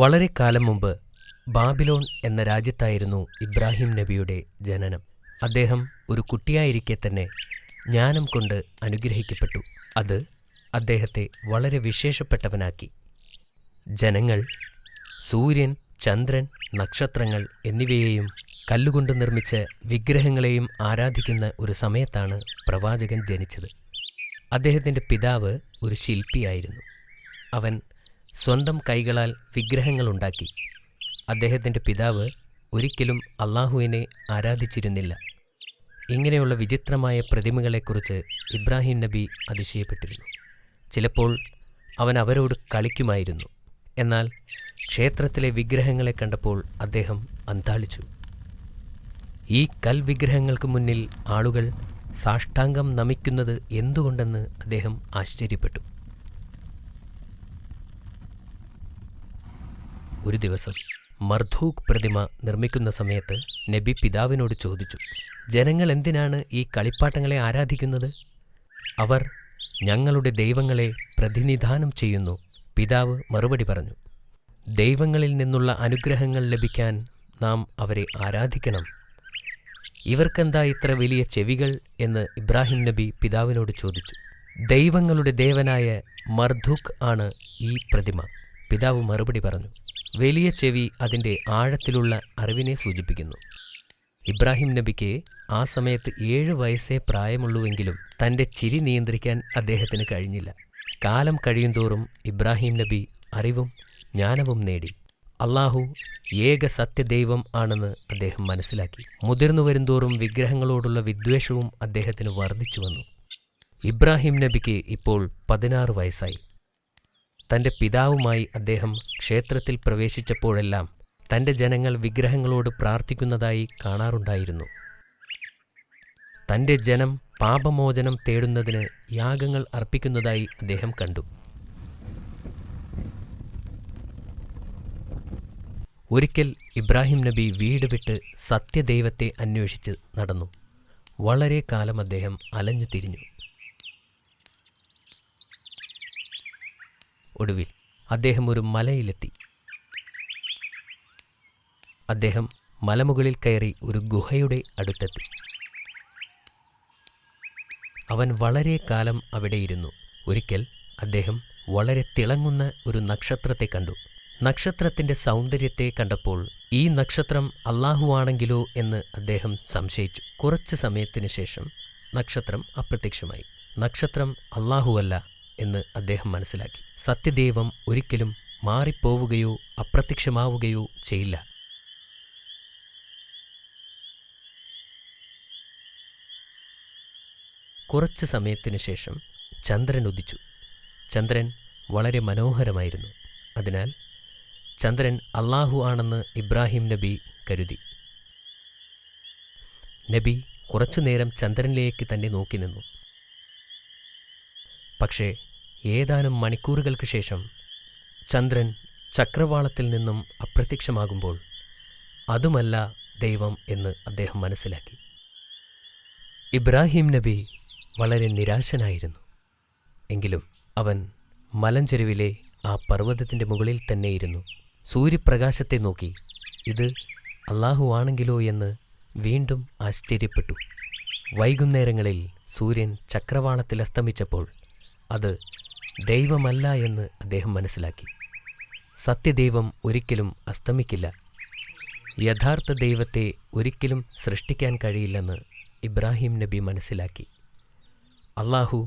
വളരെ കാലം മുമ്പ് ബാബിലോൺ എന്ന രാജ്യത്തായിരുന്നു ഇബ്രാഹിം നബിയുടെ ജനനം. അദ്ദേഹം ഒരു കുട്ടിയായിരിക്കെ തന്നെ ജ്ഞാനം കൊണ്ട് അനുഗ്രഹിക്കപ്പെട്ടു. അത് അദ്ദേഹത്തെ വളരെ വിശേഷപ്പെട്ടവനാക്കി. ജനങ്ങൾ സൂര്യൻ, ചന്ദ്രൻ, നക്ഷത്രങ്ങൾ എന്നിവയെയും കല്ലുകൊണ്ട് നിർമ്മിച്ച വിഗ്രഹങ്ങളെയും ആരാധിക്കുന്ന ഒരു സമയത്താണ് പ്രവാചകൻ ജനിച്ചത്. അദ്ദേഹത്തിൻ്റെ പിതാവ് ഒരു ശില്പിയായിരുന്നു. അവൻ സ്വന്തം കൈകളാൽ വിഗ്രഹങ്ങളുണ്ടാക്കി. അദ്ദേഹത്തിൻ്റെ പിതാവ് ഒരിക്കലും അള്ളാഹുവിനെ ആരാധിച്ചിരുന്നില്ല. ഇങ്ങനെയുള്ള വിചിത്രമായ പ്രതിമകളെക്കുറിച്ച് ഇബ്രാഹിം നബി അതിശയപ്പെട്ടിരുന്നു. ചിലപ്പോൾ അവൻ അവരോട് കളിക്കുമായിരുന്നു. എന്നാൽ ക്ഷേത്രത്തിലെ വിഗ്രഹങ്ങളെ കണ്ടപ്പോൾ അദ്ദേഹം അന്ധാളിച്ചു. ഈ കൽവിഗ്രഹങ്ങൾക്ക് മുന്നിൽ ആളുകൾ സാഷ്ടാംഗം നമിക്കുന്നത് എന്തുകൊണ്ടെന്ന് അദ്ദേഹം ആശ്ചര്യപ്പെട്ടു. ഒരു ദിവസം മർധൂക്ക് പ്രതിമ നിർമ്മിക്കുന്ന സമയത്ത് നബി പിതാവിനോട് ചോദിച്ചു, ജനങ്ങൾ എന്തിനാണ് ഈ കളിപ്പാട്ടങ്ങളെ ആരാധിക്കുന്നത്? അവർ ഞങ്ങളുടെ ദൈവങ്ങളെ പ്രതിനിധാനം ചെയ്യുന്നു. പിതാവ് മറുപടി പറഞ്ഞു, ദൈവങ്ങളിൽ നിന്നുള്ള അനുഗ്രഹങ്ങൾ ലഭിക്കാൻ നാം അവരെ ആരാധിക്കണം. ഇവർക്കെന്താ ഇത്ര വലിയ ചെവികൾ എന്ന് ഇബ്രാഹിം നബി പിതാവിനോട് ചോദിച്ചു. ദൈവങ്ങളുടെ ദേവനായ മർധൂക്ക് ആണ് ഈ പ്രതിമ. പിതാവ് മറുപടി പറഞ്ഞു, വലിയ ചെവി അതിൻ്റെ ആഴത്തിലുള്ള അറിവിനെ സൂചിപ്പിക്കുന്നു. ഇബ്രാഹിം നബിക്ക് ആ സമയത്ത് 7 വയസ്സേ പ്രായമുള്ളൂവെങ്കിലും തൻ്റെ ചിരി നിയന്ത്രിക്കാൻ അദ്ദേഹത്തിന് കഴിഞ്ഞില്ല. കാലം കഴിയുന്തോറും ഇബ്രാഹിം നബി അറിവും ജ്ഞാനവും നേടി. അള്ളാഹു ഏക സത്യദൈവം ആണെന്ന് അദ്ദേഹം മനസ്സിലാക്കി. മുതിർന്നു വരുന്തോറും വിഗ്രഹങ്ങളോടുള്ള വിദ്വേഷവും അദ്ദേഹത്തിന് വർദ്ധിച്ചു വന്നു. ഇബ്രാഹിം നബിക്ക് ഇപ്പോൾ 16 വയസ്സായി. തൻ്റെ പിതാവുമായി അദ്ദേഹം ക്ഷേത്രത്തിൽ പ്രവേശിച്ചപ്പോഴെല്ലാം തൻ്റെ ജനങ്ങൾ വിഗ്രഹങ്ങളോട് പ്രാർത്ഥിക്കുന്നതായി കാണാറുണ്ടായിരുന്നു. തൻ്റെ ജനം പാപമോചനം തേടുന്നതിന് യാഗങ്ങൾ അർപ്പിക്കുന്നതായി അദ്ദേഹം കണ്ടു. ഒരിക്കൽ ഇബ്രാഹിം നബി വീട് വിട്ട് സത്യദൈവത്തെ അന്വേഷിച്ച് നടന്നു. വളരെ കാലം അദ്ദേഹം അലഞ്ഞു തിരിഞ്ഞു. ഒടുവിൽ അദ്ദേഹം ഒരു മലയിലെത്തി. അദ്ദേഹം മലമുകളിൽ കയറി ഒരു ഗുഹയുടെ അടുത്തെത്തി. അവൻ വളരെ കാലം അവിടെയിരുന്നു. ഒരിക്കൽ അദ്ദേഹം വളരെ തിളങ്ങുന്ന ഒരു നക്ഷത്രത്തെ കണ്ടു. നക്ഷത്രത്തിൻ്റെ സൗന്ദര്യത്തെ കണ്ടപ്പോൾ ഈ നക്ഷത്രം അള്ളാഹുവാണെങ്കിലോ എന്ന് അദ്ദേഹം സംശയിച്ചു. കുറച്ച് സമയത്തിന് ശേഷം നക്ഷത്രം അപ്രത്യക്ഷമായി. നക്ഷത്രം അള്ളാഹുവല്ല എന്ന് അദ്ദേഹം മനസ്സിലാക്കി. സത്യദൈവം ഒരിക്കലും മാറിപ്പോവുകയോ അപ്രത്യക്ഷമാവുകയോ ചെയ്യില്ല. കുറച്ച് സമയത്തിന് ശേഷം ചന്ദ്രൻ ഉദിച്ചു. ചന്ദ്രൻ വളരെ മനോഹരമായിരുന്നു. അതിനാൽ ചന്ദ്രൻ അള്ളാഹു ആണെന്ന് ഇബ്രാഹിം നബി കരുതി. നബി കുറച്ചുനേരം ചന്ദ്രനിലേക്ക് തന്നെ നോക്കി നിന്നു. പക്ഷേ ഏതാനും മണിക്കൂറുകൾക്ക് ശേഷം ചന്ദ്രൻ ചക്രവാളത്തിൽ നിന്നും അപ്രത്യക്ഷമാകുമ്പോൾ അതുമല്ല ദൈവം എന്ന് അദ്ദേഹം മനസ്സിലാക്കി. ഇബ്രാഹിം നബി വളരെ നിരാശനായിരുന്നു. എങ്കിലും അവൻ മലഞ്ചെരുവിലെ ആ പർവ്വതത്തിൻ്റെ മുകളിൽ തന്നെയിരുന്നു. സൂര്യപ്രകാശത്തെ നോക്കി ഇത് അള്ളാഹു ആണെങ്കിലോ എന്ന് വീണ്ടും ആശ്ചര്യപ്പെട്ടു. വൈകുന്നേരങ്ങളിൽ സൂര്യൻ ചക്രവാളത്തിൽ അസ്തമിച്ചപ്പോൾ അത് ദൈവമല്ല എന്ന് അദ്ദേഹം മനസ്സിലാക്കി. സത്യദൈവം ഒരിക്കലും അസ്തമിക്കില്ല. യഥാർത്ഥ ദൈവത്തെ ഒരിക്കലും സൃഷ്ടിക്കാൻ കഴിയില്ലെന്ന് ഇബ്രാഹിം നബി മനസ്സിലാക്കി. അള്ളാഹു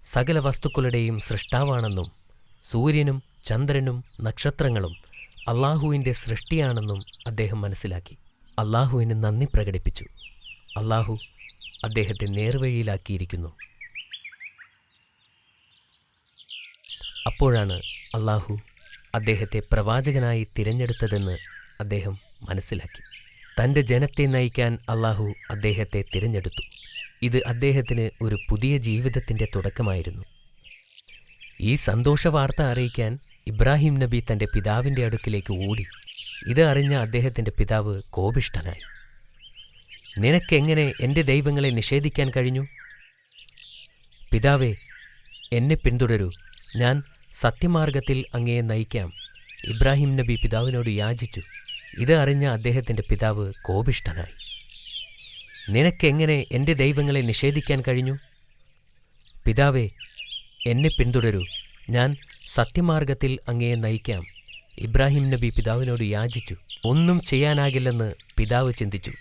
സകല വസ്തുക്കളുടെയും സൃഷ്ടാവാണെന്നും സൂര്യനും ചന്ദ്രനും നക്ഷത്രങ്ങളും അള്ളാഹുവിൻ്റെ സൃഷ്ടിയാണെന്നും അദ്ദേഹം മനസ്സിലാക്കി. അള്ളാഹുവിന് നന്ദി പ്രകടിപ്പിച്ചു. അള്ളാഹു അദ്ദേഹത്തെ നേർവഴിയിലാക്കിയിരിക്കുന്നു. അപ്പോഴാണ് അള്ളാഹു അദ്ദേഹത്തെ പ്രവാചകനായി തിരഞ്ഞെടുത്തതെന്ന് അദ്ദേഹം മനസ്സിലാക്കി. തൻ്റെ ജനത്തെ നയിക്കാൻ അള്ളാഹു അദ്ദേഹത്തെ തിരഞ്ഞെടുത്തു. ഇത് അദ്ദേഹത്തിന് ഒരു പുതിയ ജീവിതത്തിൻ്റെ തുടക്കമായിരുന്നു. ഈ സന്തോഷവാർത്ത അറിയിക്കാൻ ഇബ്രാഹിം നബി തൻ്റെ പിതാവിൻ്റെ അടുക്കിലേക്ക് ഓടി. ഇത് അറിഞ്ഞ അദ്ദേഹത്തിൻ്റെ പിതാവ് കോപിഷ്ഠനായി. നിനക്കെങ്ങനെ എൻ്റെ ദൈവങ്ങളെ നിഷേധിക്കാൻ കഴിഞ്ഞു? പിതാവേ, എന്നെ പിന്തുടരൂ. ഞാൻ സത്യമാർഗത്തിൽ അങ്ങയെ നയിക്കാം. ഇബ്രാഹിം നബി പിതാവിനോട് യാചിച്ചു. ഇത് അറിഞ്ഞ അദ്ദേഹത്തിൻ്റെ പിതാവ് കോപിഷ്ഠനായി. നിനക്കെങ്ങനെ എൻ്റെ ദൈവങ്ങളെ നിഷേധിക്കാൻ കഴിഞ്ഞു? പിതാവേ, എന്നെ പിന്തുടരൂ, ഞാൻ സത്യമാർഗത്തിൽ അങ്ങയെ നയിക്കാം. ഇബ്രാഹിം നബി പിതാവിനോട് യാചിച്ചു. ഒന്നും ചെയ്യാനാകില്ലെന്ന് പിതാവ് ചിന്തിച്ചു.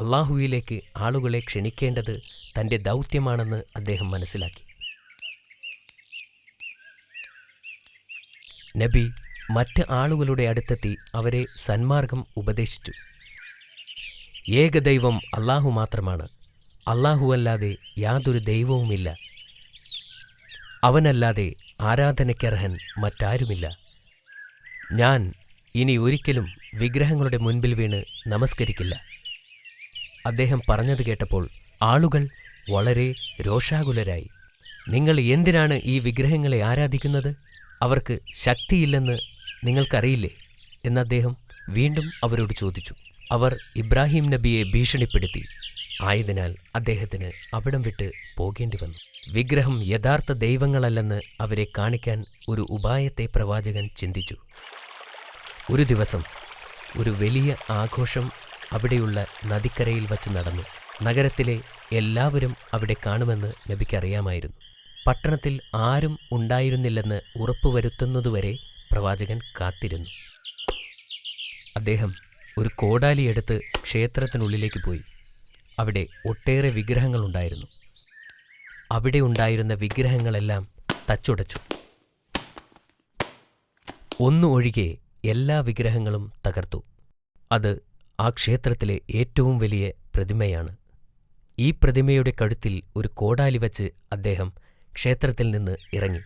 അള്ളാഹുവിലേക്ക് ആളുകളെ ക്ഷണിക്കേണ്ടത് തൻ്റെ ദൗത്യമാണെന്ന് അദ്ദേഹം മനസ്സിലാക്കി. നബി മറ്റ് ആളുകളുടെ അടുത്തെത്തി അവരെ സന്മാർഗം ഉപദേശിച്ചു. ഏകദൈവം അള്ളാഹു മാത്രമാണ്. അല്ലാഹുവല്ലാതെ യാതൊരു ദൈവവുമില്ല. അവനല്ലാതെ ആരാധനയ്ക്കർഹൻ മറ്റാരുമില്ല. ഞാൻ ഇനി ഒരിക്കലും വിഗ്രഹങ്ങളുടെ മുൻപിൽ വീണ് നമസ്കരിക്കില്ല. അദ്ദേഹം പറഞ്ഞത് കേട്ടപ്പോൾ ആളുകൾ വളരെ രോഷാകുലരായി. നിങ്ങൾ എന്തിനാണ് ഈ വിഗ്രഹങ്ങളെ ആരാധിക്കുന്നത്? അവർക്ക് ശക്തിയില്ലെന്ന് നിങ്ങൾക്കറിയില്ലേ എന്ന് അദ്ദേഹം വീണ്ടും അവരോട് ചോദിച്ചു. അവർ ഇബ്രാഹിം നബിയെ ഭീഷണിപ്പെടുത്തി. ആയതിനാൽ അദ്ദേഹത്തിന് അവിടം വിട്ട് പോകേണ്ടി വന്നു. വിഗ്രഹം യഥാർത്ഥ ദൈവങ്ങളല്ലെന്ന് അവരെ കാണിക്കാൻ ഒരു ഉപായത്തെ പ്രവാചകൻ ചിന്തിച്ചു. ഒരു ദിവസം ഒരു വലിയ ആഘോഷം അവിടെയുള്ള നദിക്കരയിൽ വച്ച് നടന്നു. നഗരത്തിലെ എല്ലാവരും അവിടെ കാണുമെന്ന് നബിക്കറിയാമായിരുന്നു. പട്ടണത്തിൽ ആരും ഉണ്ടായിരുന്നില്ലെന്ന് ഉറപ്പുവരുത്തുന്നതുവരെ പ്രവാചകൻ കാത്തിരുന്നു. അദ്ദേഹം ഒരു കോടാലിയെടുത്ത് ക്ഷേത്രത്തിനുള്ളിലേക്ക് പോയി. അവിടെ ഒട്ടേറെ വിഗ്രഹങ്ങളുണ്ടായിരുന്നു. അവിടെ ഉണ്ടായിരുന്ന വിഗ്രഹങ്ങളെല്ലാം തച്ചുടച്ചു. ഒഴികെ എല്ലാ വിഗ്രഹങ്ങളും തകർത്തു. അത് ആ ക്ഷേത്രത്തിലെ ഏറ്റവും വലിയ പ്രതിമയാണ്. ഈ പ്രതിമയുടെ കഴുത്തിൽ ഒരു കോടാലി വച്ച് അദ്ദേഹം ക്ഷേത്രത്തിൽ നിന്ന് ഇറങ്ങി.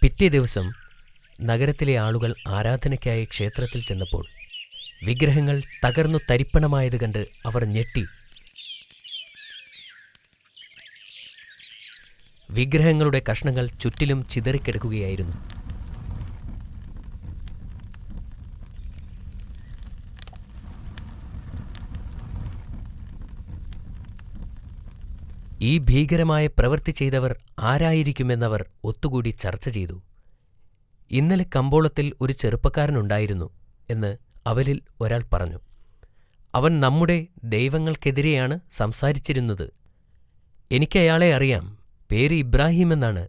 പിറ്റേ ദിവസം നഗരത്തിലെ ആളുകൾ ആരാധനയ്ക്കായി ക്ഷേത്രത്തിൽ ചെന്നപ്പോൾ വിഗ്രഹങ്ങൾ തകർന്നു തരിപ്പണമായത് കണ്ട് അവർ ഞെട്ടി. വിഗ്രഹങ്ങളുടെ കഷ്ണങ്ങൾ ചുറ്റിലും ചിതറിക്കിടക്കുകയായിരുന്നു. ഈ ഭീകരമായ പ്രവൃത്തി ചെയ്തവർ ആരായിരിക്കുമെന്നവർ ഒത്തുകൂടി ചർച്ച ചെയ്തു. ഇന്നലെ കമ്പോളത്തിൽ ഒരു ചെറുപ്പക്കാരനുണ്ടായിരുന്നു എന്ന് അവരിൽ ഒരാൾ പറഞ്ഞു. അവൻ നമ്മുടെ ദൈവങ്ങൾക്കെതിരെയാണ് സംസാരിച്ചിരുന്നത്. എനിക്കയാളെ അറിയാം. പേര് ഇബ്രാഹിം എന്നാണ്.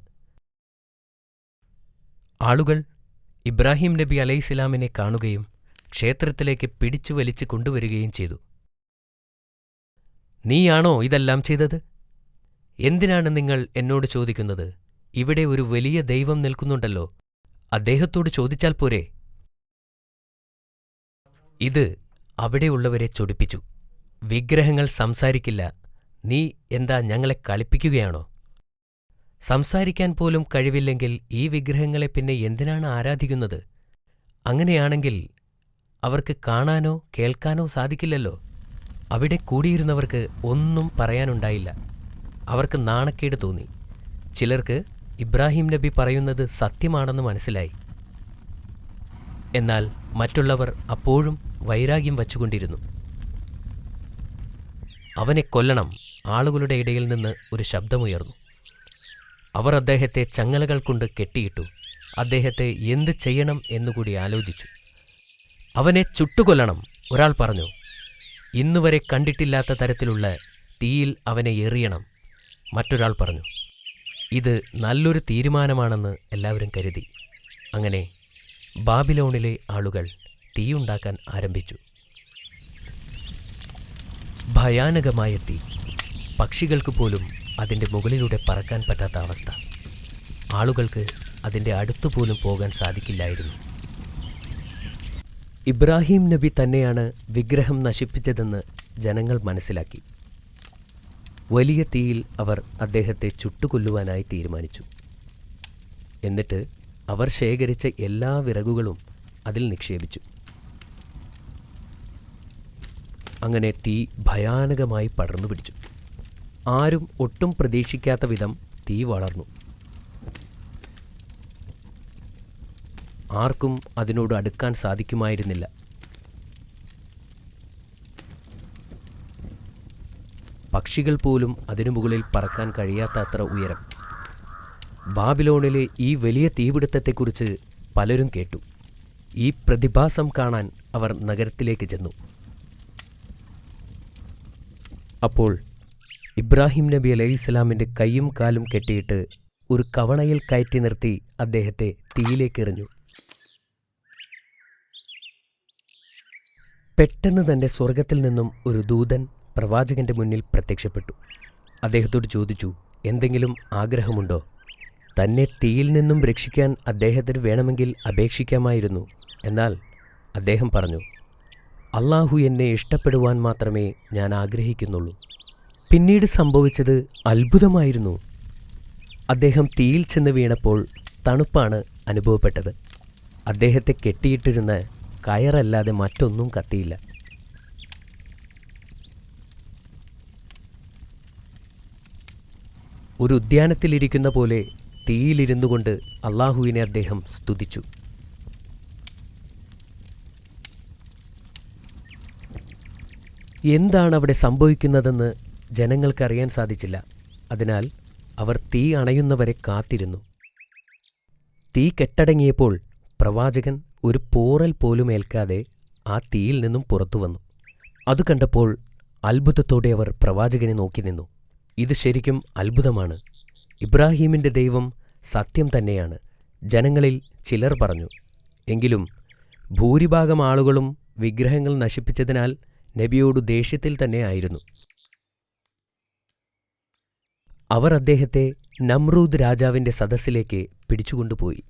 ആളുകൾ ഇബ്രാഹിം നബി അലൈഹിസ്സലാമിനെ കാണുകയും ക്ഷേത്രത്തിലേക്ക് പിടിച്ചു വലിച്ചു കൊണ്ടുവരികയും ചെയ്തു. നീയാണോ ഇതെല്ലാം ചെയ്തത്? എന്തിനാണ് നിങ്ങൾ എന്നോട് ചോദിക്കുന്നത്? ഇവിടെ ഒരു വലിയ ദൈവം നിൽക്കുന്നുണ്ടല്ലോ, അദ്ദേഹത്തോട് ചോദിച്ചാൽ പോരെ? ഇത് അവിടെയുള്ളവരെ ചൊടിപ്പിച്ചു. വിഗ്രഹങ്ങൾ സംസാരിക്കില്ല. നീ എന്താ ഞങ്ങളെ കളിപ്പിക്കുകയാണോ? സംസാരിക്കാൻ പോലും കഴിവില്ലെങ്കിൽ ഈ വിഗ്രഹങ്ങളെ പിന്നെ എന്തിനാണ് ആരാധിക്കുന്നത്? അങ്ങനെയാണെങ്കിൽ അവർക്ക് കാണാനോ കേൾക്കാനോ സാധിക്കില്ലല്ലോ. അവിടെ കൂടിയിരുന്നവർക്ക് ഒന്നും പറയാനുണ്ടായില്ല. അവർക്ക് നാണക്കേട് തോന്നി. ചിലർക്ക് ഇബ്രാഹിം നബി പറയുന്നത് സത്യമാണെന്ന് മനസ്സിലായി. എന്നാൽ മറ്റുള്ളവർ അപ്പോഴും വൈരാഗ്യം വച്ചുകൊണ്ടിരുന്നു. അവനെ കൊല്ലണം! ആളുകളുടെ ഇടയിൽ നിന്ന് ഒരു ശബ്ദമുയർന്നു. അവർ അദ്ദേഹത്തെ ചങ്ങലകൾ കൊണ്ട് കെട്ടിയിട്ടു. അദ്ദേഹത്തെ എന്ത് ചെയ്യണം എന്നുകൂടി ആലോചിച്ചു. അവനെ ചുട്ടുകൊല്ലണം! ഒരാൾ പറഞ്ഞു. ഇന്നുവരെ കണ്ടിട്ടില്ലാത്ത തരത്തിലുള്ള തീയിൽ അവനെ എറിയണം! മറ്റൊരാൾ പറഞ്ഞു. ഇത് നല്ലൊരു തീരുമാനമാണെന്ന് എല്ലാവരും കരുതി. അങ്ങനെ ബാബിലോണിലെ ആളുകൾ തീയുണ്ടാക്കാൻ ആരംഭിച്ചു. ഭയാനകമായ തീ. പക്ഷികൾക്ക് പോലും അതിൻ്റെ മുകളിലൂടെ പറക്കാൻ പറ്റാത്ത അവസ്ഥ. ആളുകൾക്ക് അതിൻ്റെ അടുത്തുപോലും പോകാൻ സാധിക്കില്ലായിരുന്നു. ഇബ്രാഹിം നബി തന്നെയാണ് വിഗ്രഹം നശിപ്പിച്ചതെന്ന് ജനങ്ങൾ മനസ്സിലാക്കി. വലിയ തീയിൽ അവർ അദ്ദേഹത്തെ ചുട്ടുകൊല്ലുവാനായി തീരുമാനിച്ചു. എന്നിട്ട് അവർ ശേഖരിച്ച എല്ലാ വിറകുകളും അതിൽ നിക്ഷേപിച്ചു. അങ്ങനെ തീ ഭയാനകമായി പടർന്നു പിടിച്ചു. ആരും ഒട്ടും പ്രതീക്ഷിക്കാത്ത വിധം തീ വളർന്നു. ആർക്കും അതിനോട് അടുക്കാൻ സാധിക്കുമായിരുന്നില്ല. പക്ഷികൾ പോലും അതിനു മുകളിൽ പറക്കാൻ കഴിയാത്ത അത്ര ഉയരം. ബാബിലോണിലെ ഈ വലിയ തീപിടുത്തത്തെക്കുറിച്ച് പലരും കേട്ടു. ഈ പ്രതിഭാസം കാണാൻ അവർ നഗരത്തിലേക്ക് ചെന്നു. അപ്പോൾ ഇബ്രാഹിം നബി അലൈഹിസ്സലാമിൻ്റെ കൈയും കാലും കെട്ടിയിട്ട് ഒരു കവണയിൽ കയറ്റി നിർത്തി അദ്ദേഹത്തെ തീയിലേക്കെറിഞ്ഞു. പെട്ടെന്ന് തന്നെ സ്വർഗത്തിൽ നിന്നും ഒരു ദൂതൻ പ്രവാചകന്റെ മുന്നിൽ പ്രത്യക്ഷപ്പെട്ടു. അദ്ദേഹത്തോട് ചോദിച്ചു, എന്തെങ്കിലും ആഗ്രഹമുണ്ടോ? തന്നെ തീയിൽ നിന്നും രക്ഷിക്കാൻ അദ്ദേഹത്തിന് വേണമെങ്കിൽ അപേക്ഷിക്കാമായിരുന്നു. എന്നാൽ അദ്ദേഹം പറഞ്ഞു, അള്ളാഹു എന്നെ ഇഷ്ടപ്പെടുവാൻ മാത്രമേ ഞാൻ ആഗ്രഹിക്കുന്നുള്ളൂ. പിന്നീട് സംഭവിച്ചത് അത്ഭുതമായിരുന്നു. അദ്ദേഹം തീയിൽ ചെന്ന് വീണപ്പോൾ തണുപ്പാണ് അനുഭവപ്പെട്ടത്. അദ്ദേഹത്തെ കെട്ടിയിട്ടിരുന്ന കയറല്ലാതെ മറ്റൊന്നും കത്തിയില്ല. ഒരു ഉദ്യാനത്തിലിരിക്കുന്ന പോലെ തീയിലിരുന്നു കൊണ്ട് അള്ളാഹുവിനെ അദ്ദേഹം സ്തുതിച്ചു. എന്താണ് അവിടെ സംഭവിക്കുന്നതെന്ന് ജനങ്ങൾക്കറിയാൻ സാധിച്ചില്ല. അതിനാൽ അവർ തീ അണയുന്നവരെ കാത്തിരുന്നു. തീ കെട്ടടങ്ങിയപ്പോൾ പ്രവാചകൻ ഒരു പോറൽ പോലും ഏൽക്കാതെ ആ തീയിൽ നിന്നും പുറത്തു വന്നു. അത് കണ്ടപ്പോൾ അത്ഭുതത്തോടെ അവർ പ്രവാചകനെ നോക്കി നിന്നു. ഇത് ശരിക്കും അത്ഭുതമാണ്. ഇബ്രാഹീമിൻ്റെ ദൈവം സത്യം തന്നെയാണ്, ജനങ്ങളിൽ ചിലർ പറഞ്ഞു. എങ്കിലും ഭൂരിഭാഗം ആളുകളും വിഗ്രഹങ്ങൾ നശിപ്പിച്ചതിനാൽ നബിയോട് ദേഷ്യത്തിൽ തന്നെ ആയിരുന്നു. അവർ അദ്ദേഹത്തെ നമ്രൂദ് രാജാവിൻ്റെ സദസ്സിലേക്ക് പിടിച്ചുകൊണ്ടുപോയി.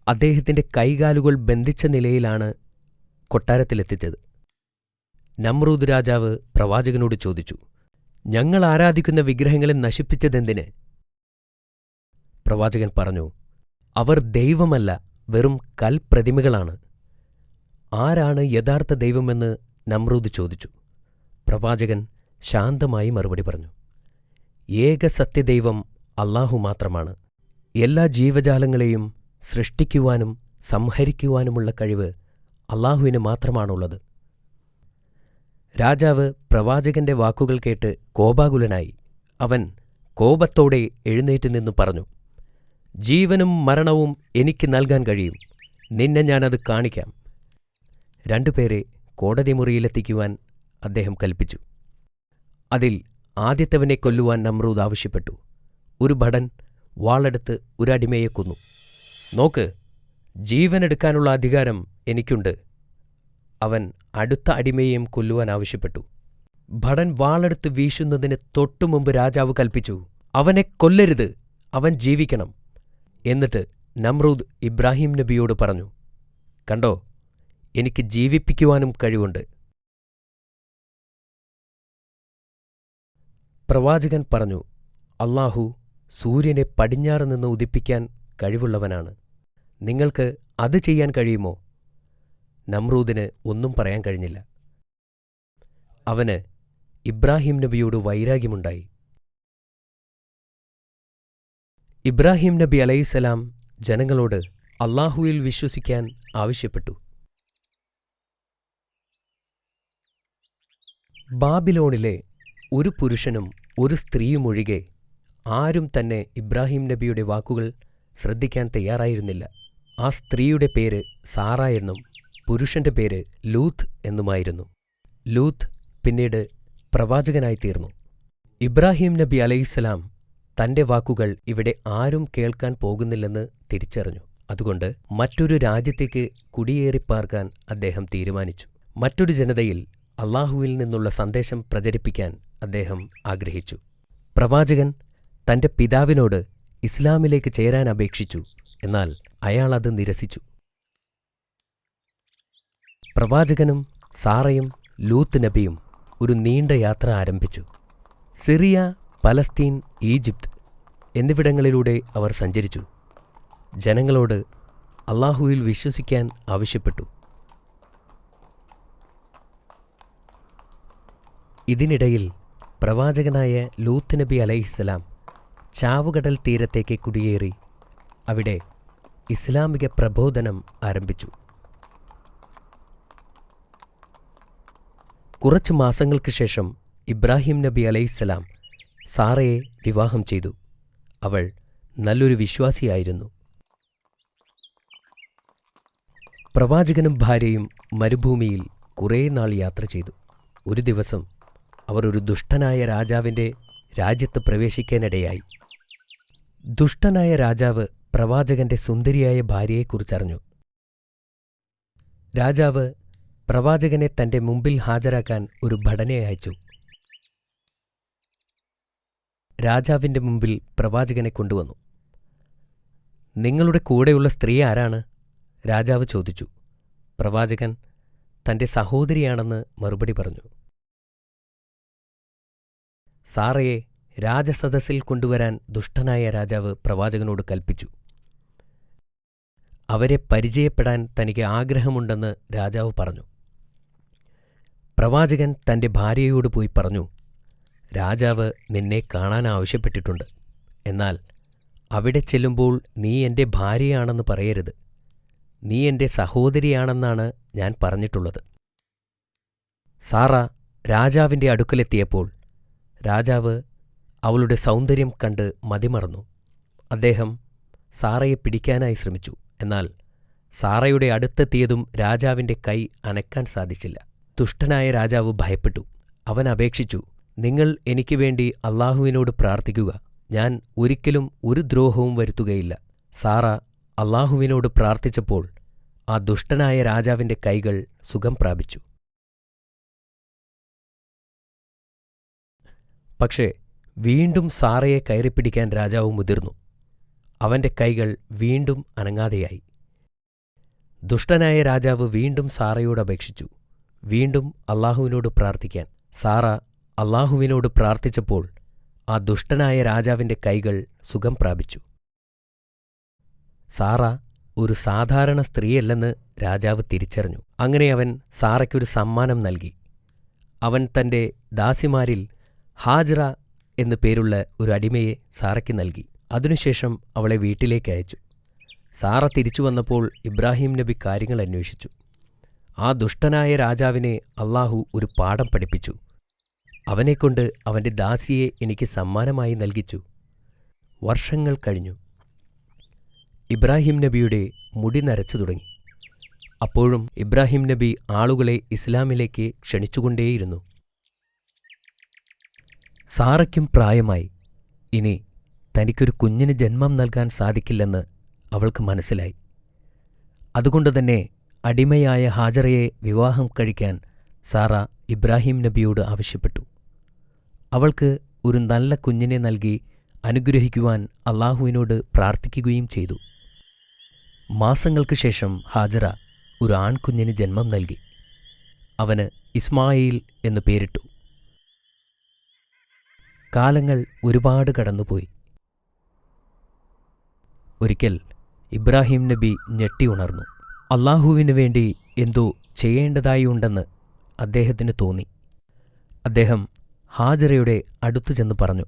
അദ്ദേഹത്തിൻ്റെ കൈകാലുകൾ ബന്ധിച്ച നിലയിലാണ് കൊട്ടാരത്തിലെത്തിച്ചത്. നമ്രൂദ് രാജാവ് പ്രവാചകനോട് ചോദിച്ചു, ഞങ്ങൾ ആരാധിക്കുന്ന വിഗ്രഹങ്ങളെ നശിപ്പിച്ചതെന്തിന്? പ്രവാചകൻ പറഞ്ഞു, അവർ ദൈവമല്ല, വെറും കൽപ്രതിമകളാണ്. ആരാണ് യഥാർത്ഥ ദൈവമെന്ന് നമ്രൂദ് ചോദിച്ചു. പ്രവാചകൻ ശാന്തമായി മറുപടി പറഞ്ഞു, ഏക സത്യദൈവം അല്ലാഹു മാത്രമാണ്. എല്ലാ ജീവജാലങ്ങളെയും സൃഷ്ടിക്കുവാനും സംഹരിക്കുവാനുമുള്ള കഴിവ് അല്ലാഹുവിന് മാത്രമാണുള്ളത്. രാജാവ് പ്രവാചകന്റെ വാക്കുകൾ കേട്ട് കോപാകുലനായി. അവൻ കോപത്തോടെ എഴുന്നേറ്റ് നിന്നു പറഞ്ഞു, ജീവനും മരണവും എനിക്ക് നൽകാൻ കഴിയും. നിന്നെ ഞാനത് കാണിക്കാം. രണ്ടുപേരെ കോടതി മുറിയിലെത്തിക്കുവാൻ അദ്ദേഹം കൽപ്പിച്ചു. അതിൽ ആദ്യത്തവനെ കൊല്ലുവാൻ നമ്രൂദ് ആവശ്യപ്പെട്ടു. ഒരു ഭടൻ വാളെടുത്ത് ഒരു അടിമയെ കൊന്നു. നോക്ക്, ജീവനെടുക്കാനുള്ള അധികാരം എനിക്കുണ്ട്. അവൻ അടുത്ത അടിമയെയും കൊല്ലുവാൻ ആവശ്യപ്പെട്ടു. ഭടൻ വാളെടുത്ത് വീശുന്നതിന് തൊട്ടുമുമ്പ് രാജാവ് കൽപ്പിച്ചു, അവനെ കൊല്ലരുത്, അവൻ ജീവിക്കണം. എന്നിട്ട് നമ്രൂദ് ഇബ്രാഹിം നബിയോട് പറഞ്ഞു, കണ്ടോ, എനിക്ക് ജീവിപ്പിക്കുവാനും കഴിവുണ്ട്. പ്രവാചകൻ പറഞ്ഞു, അല്ലാഹു സൂര്യനെ പടിഞ്ഞാറ് നിന്ന് ഉദിപ്പിക്കാൻ കഴിവുള്ളവനാണ്. നിങ്ങൾക്ക് അത് ചെയ്യാൻ കഴിയുമോ? നമ്രൂദിന് ഒന്നും പറയാൻ കഴിഞ്ഞില്ല. അവന് ഇബ്രാഹിം നബിയോട് വൈരാഗ്യമുണ്ടായി. ഇബ്രാഹിം നബി അലൈഹിസ്സലാം ജനങ്ങളോട് അല്ലാഹുവിൽ വിശ്വസിക്കാൻ ആവശ്യപ്പെട്ടു. ബാബിലോണിലെ ഒരു പുരുഷനും ഒരു സ്ത്രീയുമൊഴികെ ആരും തന്നെ ഇബ്രാഹിം നബിയുടെ വാക്കുകൾ ശ്രദ്ധിക്കാൻ തയ്യാറായിരുന്നില്ല. ആ സ്ത്രീയുടെ പേര് സാറ എന്നും പുരുഷന്റെ പേര് ലൂത്ത് എന്നുമായിരുന്നു. ലൂത്ത് പിന്നീട് പ്രവാചകനായിത്തീർന്നു. ഇബ്രാഹിം നബി അലൈഹിസ്സലാം തന്റെ വാക്കുകൾ ഇവിടെ ആരും കേൾക്കാൻ പോകുന്നില്ലെന്ന് തിരിച്ചറിഞ്ഞു. അതുകൊണ്ട് മറ്റൊരു രാജ്യത്തേക്ക് കുടിയേറിപ്പാർക്കാൻ അദ്ദേഹം തീരുമാനിച്ചു. മറ്റൊരു ജനതയിൽ അല്ലാഹുവിൽ നിന്നുള്ള സന്ദേശം പ്രചരിപ്പിക്കാൻ അദ്ദേഹം ആഗ്രഹിച്ചു. പ്രവാചകൻ തന്റെ പിതാവിനോട് ഇസ്ലാമിലേക്ക് ചേരാൻ അപേക്ഷിച്ചു. എന്നാൽ അയാൾ അത് നിരസിച്ചു. പ്രവാചകനും സാറയും ലൂത്ത് നബിയും ഒരു നീണ്ട യാത്ര ആരംഭിച്ചു. സിറിയ, പലസ്തീൻ, ഈജിപ്ത് എന്നിവിടങ്ങളിലൂടെ അവർ സഞ്ചരിച്ചു. ജനങ്ങളോട് അല്ലാഹുവിൽ വിശ്വസിക്കാൻ ആവശ്യപ്പെട്ടു. ഇതിനിടയിൽ പ്രവാചകനായ ലൂത്ത് നബി അലൈഹിസ്സലാം ചാവുകടൽ തീരത്തേക്ക് കുടിയേറി അവിടെ ഇസ്ലാമിക പ്രബോധനം ആരംഭിച്ചു. കുറച്ച് മാസങ്ങൾക്ക് ശേഷം ഇബ്രാഹിം നബി അലൈഹിസ്സലാം സാറയെ വിവാഹം ചെയ്തു. അവൾ നല്ലൊരു വിശ്വാസിയായിരുന്നു. പ്രവാചകനും ഭാര്യയും മരുഭൂമിയിൽ കുറേ നാൾ യാത്ര ചെയ്തു. ഒരു ദിവസം അവർ ഒരു ദുഷ്ടനായ രാജാവിൻ്റെ രാജ്യത്ത് പ്രവേശിക്കാനിടയായി. ദുഷ്ടനായ രാജാവ് പ്രവാചകന്റെ സുന്ദരിയായ ഭാര്യയെക്കുറിച്ചറിഞ്ഞു. രാജാവ് പ്രവാചകനെ തന്റെ മുമ്പിൽ ഹാജരാക്കാൻ ഒരു ഭടനെ അയച്ചു. രാജാവിന്റെ മുമ്പിൽ പ്രവാചകനെ കൊണ്ടുവന്നു. നിങ്ങളുടെ കൂടെയുള്ള സ്ത്രീ ആരാണ്? രാജാവ് ചോദിച്ചു. പ്രവാചകൻ തന്റെ സഹോദരിയാണെന്ന് മറുപടി പറഞ്ഞു. സാറയെ രാജസദസ്സിൽ കൊണ്ടുവരാൻ ദുഷ്ടനായ രാജാവ് പ്രവാചകനോട് കൽപ്പിച്ചു. അവരെ പരിചയപ്പെടാൻ തനിക്ക് ആഗ്രഹമുണ്ടെന്ന് രാജാവ് പറഞ്ഞു. പ്രവാചകൻ തന്റെ ഭാര്യയോട് പോയി പറഞ്ഞു, രാജാവ് നിന്നെ കാണാൻ ആവശ്യപ്പെട്ടിട്ടുണ്ട്. എന്നാൽ അവിടെ ചെല്ലുമ്പോൾ നീ എൻ്റെ ഭാര്യയാണെന്ന് പറയരുത്. നീ എൻ്റെ സഹോദരിയാണെന്നാണ് ഞാൻ പറഞ്ഞിട്ടുള്ളത്. സാറ രാജാവിൻ്റെ അടുക്കലെത്തിയപ്പോൾ രാജാവ് അവളുടെ സൗന്ദര്യം കണ്ട് മതിമറന്നു. അദ്ദേഹം സാറയെ പിടിക്കാനായി ശ്രമിച്ചു. എന്നാൽ സാറയുടെ അടുത്തെത്തിയതും രാജാവിൻ്റെ കൈ അനക്കാൻ സാധിച്ചില്ല. ദുഷ്ടനായ രാജാവ് ഭയപ്പെട്ടു. അവൻ അപേക്ഷിച്ചു, നിങ്ങൾ എനിക്ക് വേണ്ടി അള്ളാഹുവിനോട് പ്രാർത്ഥിക്കുക. ഞാൻ ഒരിക്കലും ഒരു ദ്രോഹവും വരുത്തുകയില്ല. സാറ അള്ളാഹുവിനോട് പ്രാർത്ഥിച്ചപ്പോൾ ആ ദുഷ്ടനായ രാജാവിൻ്റെ കൈകൾ സുഖം പ്രാപിച്ചു. പക്ഷേ വീണ്ടും സാറയെ കയറിപ്പിടിക്കാൻ രാജാവ് മുതിർന്നു. അവന്റെ കൈകൾ വീണ്ടും അനങ്ങാതെയായി. ദുഷ്ടനായ രാജാവ് വീണ്ടും സാറയോട് അപേക്ഷിച്ചു, വീണ്ടും അള്ളാഹുവിനോട് പ്രാർത്ഥിക്കാൻ. സാറ അള്ളാഹുവിനോട് പ്രാർത്ഥിച്ചപ്പോൾ ആ ദുഷ്ടനായ രാജാവിൻ്റെ കൈകൾ സുഖം പ്രാപിച്ചു. സാറ ഒരു സാധാരണ സ്ത്രീയല്ലെന്ന് രാജാവ് തിരിച്ചറിഞ്ഞു. അങ്ങനെ അവൻ സാറയ്ക്കൊരു സമ്മാനം നൽകി. അവൻ തൻ്റെ ദാസിമാരിൽ ഹാജറ എന്നു പേരുള്ള ഒരു അടിമയെ സാറയ്ക്ക് നൽകി. അതിനുശേഷം അവളെ വീട്ടിലേക്ക് അയച്ചു. സാറ തിരിച്ചു വന്നപ്പോൾ ഇബ്രാഹിം നബി കാര്യങ്ങൾ അന്വേഷിച്ചു. ആ ദുഷ്ടനായ രാജാവിനെ അള്ളാഹു ഒരു പാഠം പഠിപ്പിച്ചു. അവനെക്കൊണ്ട് അവൻ്റെ ദാസിയെ എനിക്ക് സമ്മാനമായി നൽകിച്ചു. വർഷങ്ങൾ കഴിഞ്ഞു. ഇബ്രാഹിം നബിയുടെ മുടി നരച്ചു തുടങ്ങി. അപ്പോഴും ഇബ്രാഹിം നബി ആളുകളെ ഇസ്ലാമിലേക്ക് ക്ഷണിച്ചുകൊണ്ടേയിരുന്നു. സാറയ്ക്കും പ്രായമായി. ഇനി തനിക്കൊരു കുഞ്ഞിന് ജന്മം നൽകാൻ സാധിക്കില്ലെന്ന് അവൾക്ക് മനസ്സിലായി. അതുകൊണ്ടുതന്നെ അടിമയായ ഹാജറയെ വിവാഹം കഴിക്കാൻ സാറ ഇബ്രാഹിം നബിയോട് ആവശ്യപ്പെട്ടു. അവൾക്ക് ഒരു നല്ല കുഞ്ഞിനെ നൽകി അനുഗ്രഹിക്കുവാൻ അള്ളാഹുവിനോട് പ്രാർത്ഥിക്കുകയും ചെയ്തു. മാസങ്ങൾക്ക് ശേഷം ഹാജറ ഒരു ആൺകുഞ്ഞിന് ജന്മം നൽകി. അവന് ഇസ്മായിൽ എന്നു പേരിട്ടു. കാലങ്ങൾ ഒരുപാട് കടന്നുപോയി. ഒരിക്കൽ ഇബ്രാഹിം നബി ഞെട്ടി ഉണർന്നു. അള്ളാഹുവിനു വേണ്ടി എന്തോ ചെയ്യേണ്ടതായുണ്ടെന്ന് അദ്ദേഹത്തിന് തോന്നി. അദ്ദേഹം ഹാജറയുടെ അടുത്തു ചെന്ന് പറഞ്ഞു,